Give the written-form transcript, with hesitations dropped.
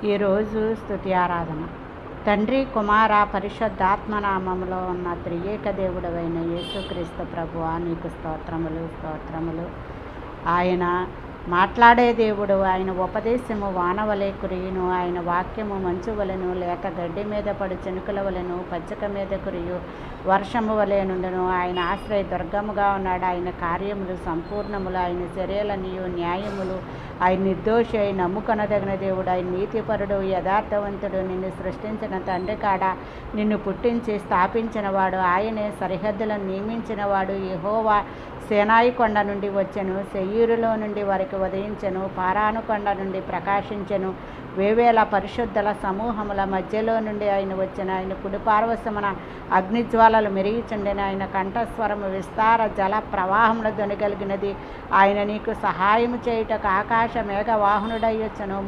ఈరోజు స్తుతి ఆరాధన. తండ్రి, కుమార, పరిశుద్ధాత్మనామములో ఉన్న త్రియేక దేవుడవైన యేసుక్రీస్తు ప్రభువా, నీకు స్తోత్రములు. ఆయన మాట్లాడే దేవుడు. ఆయన ఉపదేశము వానవలే కురియును. ఆయన వాక్యము మంచు వలెను, లేక గడ్డి మీద పడు చెనుకుల వలెను, పచ్చిక మీద కురియు వర్షము వలె నుండును. ఆయన ఆశ్రయ దుర్గముగా ఉన్నాడు. ఆయన కార్యములు సంపూర్ణములు. ఆయన చర్యలనియు న్యాయములు. ఆయన నిర్దోషి, ఆయన నమ్ముకొనదగిన దేవుడు. ఆయన నీతిపరుడు, యథార్థవంతుడు. నిన్ను సృష్టించిన తండ్రి కాడ నిన్ను పుట్టించి స్థాపించిన వాడు. ఆయనే సరిహద్దులను నియమించిన వాడు. యెహోవా సేనాయి కొండ నుండి వచ్చెను, సెయీరులో నుండి వారికి ఉదయించెను, పారాను కొండ నుండి ప్రకాశించెను. వేవేల పరిశుద్ధుల సమూహముల మధ్యలో నుండి ఆయన వచ్చిన. ఆయన కుడి పార్వశమున అగ్నిజ్వాలలు మెరుగుచుండెను. ఆయన కంఠస్వరము విస్తార జల ప్రవాహముల ధ్వని కలిగినది. ఆయన నీకు సహాయము చేయుటకు ఆకాశ మేఘ వాహనుడై వచ్చెను.